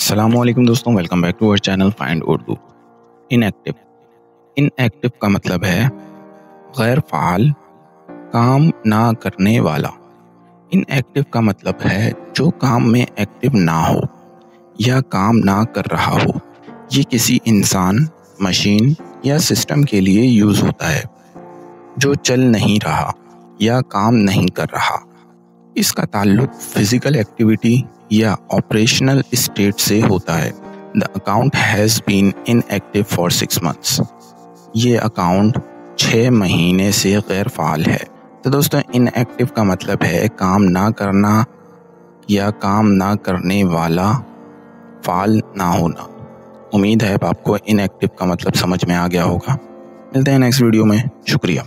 अस्सलामुअलैकुम दोस्तों, welcome back to our channel find Urdu. Inactive inactive का मतलब है गैर फ़ाल, काम ना करने वाला। इनएक्टिव का मतलब है जो काम में एक्टिव ना हो या काम ना कर रहा हो। ये किसी इंसान, मशीन या सिस्टम के लिए यूज़ होता है जो चल नहीं रहा या काम नहीं कर रहा। इसका ताल्लुक फिजिकल एक्टिविटी या ऑपरेशनल स्टेट से होता है। The account has been inactive for 6 months। ये अकाउंट 6 महीने से गैर फ़ाल है। तो दोस्तों, इनएक्टिव का मतलब है काम ना करना या काम ना करने वाला, फ़ाल ना होना। उम्मीद है आपको इनएक्टिव का मतलब समझ में आ गया होगा। मिलते हैं नेक्स्ट वीडियो में। शुक्रिया।